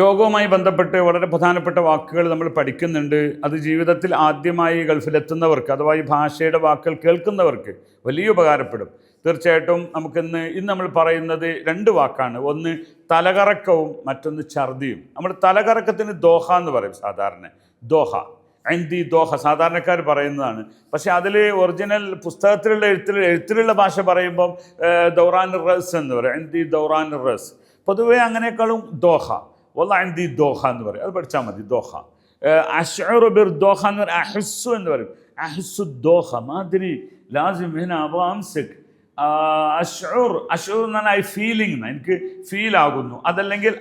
രോഗവുമായി ബന്ധപ്പെട്ട് വളരെ പ്രധാനപ്പെട്ട വാക്കുകൾ നമ്മൾ പഠിക്കുന്നുണ്ട്. അത് ജീവിതത്തിൽ ആദ്യമായി ഗൾഫിലെത്തുന്നവർക്ക് അഥവാ ഈ ഭാഷയുടെ വാക്കുകൾ കേൾക്കുന്നവർക്ക് വലിയ ഉപകാരപ്പെടും. തീർച്ചയായിട്ടും ഇന്ന് നമ്മൾ പറയുന്നത് രണ്ട് വാക്കാണ്. ഒന്ന് തലകറക്കവും മറ്റൊന്ന് ഛർദിയും. നമ്മൾ തലകറക്കത്തിന് ദോഹ എന്ന് പറയും. സാധാരണ ദോഹ എന്തി ദോഹ സാധാരണക്കാർ പറയുന്നതാണ്. പക്ഷേ അതിൽ ഒറിജിനൽ പുസ്തകത്തിലുള്ള എഴുത്തിലുള്ള ഭാഷ പറയുമ്പം ദൗറാൻ റസ് എന്ന് പറയും. എന്തി ദൗറാൻ റസ്. പൊതുവേ അങ്ങനെക്കാളും ദോഹ വല്ലാന്തി ദോഹ എന്ന് പറയും. അത് പഠിച്ചാൽ മതി. ദോഹ അഷ്ഉറു ബിർ ദോഹ എന്ന് പറയും. അഹ്സു എന്ന് പറയും. അഹ്സു ദോഹ മാതിരി ലാസിം ഹിന അംസിക് അഷ്ഉർ എന്ന് പറഞ്ഞാൽ ഐ ഫീലിംഗ്, എനിക്ക് ഫീൽ ആകുന്നു. അതല്ലെങ്കിൽ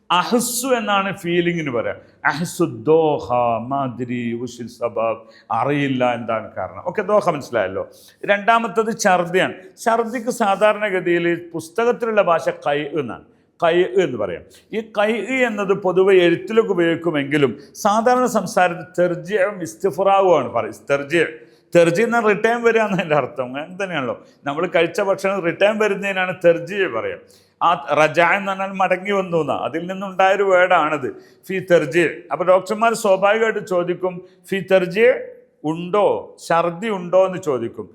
അഹ്സു എന്നാണ് ഫീലിങ്ങിന് പറയാം. അഹ്സു ദോഹ മാതിരി ഉഷിൽ സബബ്, അറിയില്ല എന്താണ് കാരണം. ഓക്കെ, ദോഹ മനസ്സിലായല്ലോ. രണ്ടാമത്തത് ഛർദിയാണ്. ഛർദിക്ക് സാധാരണഗതിയിൽ പുസ്തകത്തിലുള്ള ഭാഷ കൈ എന്നാണ്. കൈ എന്ന് പറയാം. ഈ കൈ എന്നത് പൊതുവെ എഴുത്തിലൊക്കെ ഉപയോഗിക്കുമെങ്കിലും സാധാരണ സംസാരത്തിൽ തെർജിയും ഇസ്തിഫ്റാവുമാണ് പറയും. തെർജി എന്നാൽ റിട്ടേൺ വരിക എന്നതിൻ്റെ അർത്ഥം. അങ്ങനെ തന്നെയാണല്ലോ. നമ്മൾ കഴിച്ച ഭക്ഷണം റിട്ടേൺ വരുന്നതിനാണ് തെർജി പറയാം. ആ റജ എന്ന് പറഞ്ഞാൽ മടങ്ങി വന്നു എന്നാണ്. അതിൽ നിന്നുണ്ടായൊരു വേർഡാണിത്, ഫി തെർജി. അപ്പോൾ ഡോക്ടർമാർ സ്വാഭാവികമായിട്ട് ചോദിക്കും, ഫി തെർജി ഉണ്ടോ, ഛർദി ഉണ്ടോ എന്ന് ചോദിക്കും.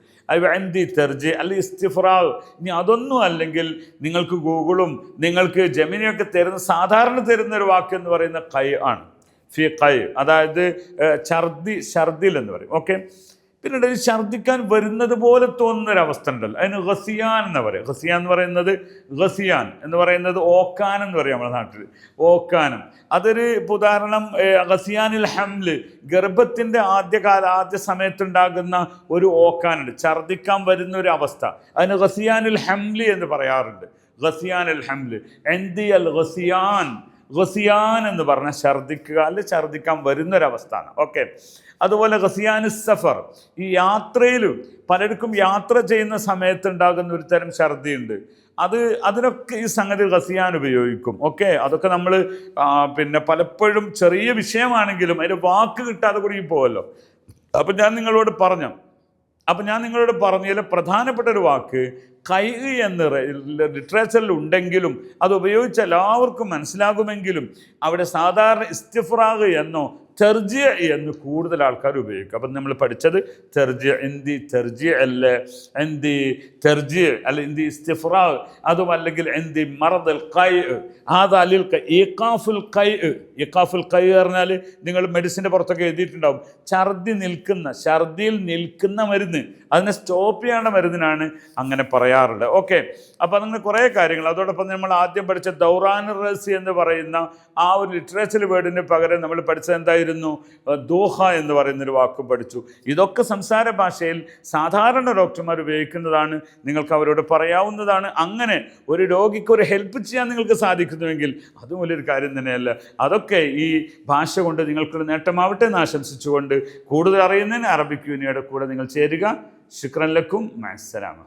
എന്തി തെർജി അല്ലെ ഇസ്തിഫ്റാവ്. ഇനി അതൊന്നും അല്ലെങ്കിൽ നിങ്ങൾക്ക് ഗൂഗിളും നിങ്ങൾക്ക് ജെമിനിയൊക്കെ സാധാരണ തരുന്നൊരു വാക്ക് എന്ന് പറയുന്ന കൈ ആണ്. ഫി കൈ, അതായത് ഛർദിൽ എന്ന് പറയും. ഓക്കെ, പിന്നീട് ഛർദിക്കാൻ വരുന്നത് പോലെ തോന്നുന്നൊരവസ്ഥ ഉണ്ടല്ലോ, അതിന് ഗസിയാൻ എന്ന് പറയും. ഗസിയാൻ എന്ന് പറയുന്നത് ഓക്കാൻ എന്ന് പറയും നമ്മുടെ നാട്ടിൽ. ഓക്കാനം അതൊരു ഉദാഹരണം. ഗസിയാനിൽ ഹംല്, ഗർഭത്തിൻ്റെ ആദ്യ സമയത്തുണ്ടാകുന്ന ഒരു ഓക്കാനുണ്ട്, ഛർദിക്കാൻ വരുന്ന ഒരു അവസ്ഥ. അതിന് ഗസിയാനിൽ ഹംല് എന്ന് പറയാറുണ്ട്. ഗസിയാനിൽ ഹംല് എന്തി അൽ ഗസിയാൻ എന്ന് പറഞ്ഞാൽ ഛർദിക്കുക, അല്ലെങ്കിൽ ഛർദിക്കാൻ വരുന്നൊരവസ്ഥയാണ്. ഓക്കെ, അതുപോലെ ഗസിയാനു സഫർ, ഈ യാത്രയിൽ പലർക്കും യാത്ര ചെയ്യുന്ന സമയത്തുണ്ടാകുന്ന ഒരു തരം ഛർദിയുണ്ട്. അതിനൊക്കെ ഈ സംഗതി ഗസിയാൻ ഉപയോഗിക്കും. ഓക്കെ, അതൊക്കെ നമ്മൾ പലപ്പോഴും ചെറിയ വിഷയമാണെങ്കിലും അതിൻ്റെ വാക്ക് കിട്ടാതെ കൂടി പോവല്ലോ. അപ്പം ഞാൻ നിങ്ങളോട് പറഞ്ഞതിൽ പ്രധാനപ്പെട്ട ഒരു വാക്ക് കൈ എന്ന് ലിറ്ററേച്ചറിൽ ഉണ്ടെങ്കിലും അത് ഉപയോഗിച്ച് എല്ലാവർക്കും മനസ്സിലാകുമെങ്കിലും അവിടെ സാധാരണ ഇസ്തിഫ്റാഗ് എന്നോ തെർജിയ എന്ന് കൂടുതൽ ആൾക്കാർ ഉപയോഗിക്കും. അപ്പം നമ്മൾ പഠിച്ചത് തെർജിയ, എന്തി തെർജിയ അല്ല, എന്തി തെർജിയ അല്ല, എന്തി ഇസ്തിഫ്റാഗ്, അതും അല്ലെങ്കിൽ എന്തി മറദൽ കൈ, അലിൽ ഈഖാഫുൽ കൈ പറഞ്ഞാൽ നിങ്ങൾ മെഡിസിൻ്റെ പുറത്തൊക്കെ എഴുതിയിട്ടുണ്ടാവും, ഛർദിയിൽ നിൽക്കുന്ന മരുന്ന്, അതിനെ സ്റ്റോപ്പ് ചെയ്യേണ്ട മരുന്നിനാണ് അങ്ങനെ പറയാറുണ്ട്. ഓക്കെ, അപ്പോൾ അങ്ങനെ കുറേ കാര്യങ്ങൾ. അതോടൊപ്പം നമ്മൾ ആദ്യം പഠിച്ച ദൗറാൻ റസി എന്ന് പറയുന്ന ആ ഒരു ലിറ്ററേച്ചർ വേർഡിന് പകരം നമ്മൾ പഠിച്ചത് എന്തായിരുന്നു? ദോഹ എന്ന് പറയുന്നൊരു വാക്കും പഠിച്ചു. ഇതൊക്കെ സംസാര ഭാഷയിൽ സാധാരണ ഡോക്ടർമാർ ഉപയോഗിക്കുന്നതാണ്. നിങ്ങൾക്ക് അവരോട് പറയാവുന്നതാണ്. അങ്ങനെ ഒരു രോഗിക്ക് ഒരു ഹെൽപ്പ് ചെയ്യാൻ നിങ്ങൾക്ക് സാധിക്കുന്നുവെങ്കിൽ അതും വലിയൊരു കാര്യം തന്നെയല്ല. അതൊക്കെ ഈ ഭാഷ കൊണ്ട് നിങ്ങൾക്കൊരു നേട്ടമാവട്ടെ എന്ന് ആശംസിച്ചുകൊണ്ട് കൂടുതൽ അറിയുന്നതിന് അറബിക് യൂണിയുടെ കൂടെ നിങ്ങൾ ചേരുക. ശുക്രൻ ലക്കും, മഅസ്സലാമ.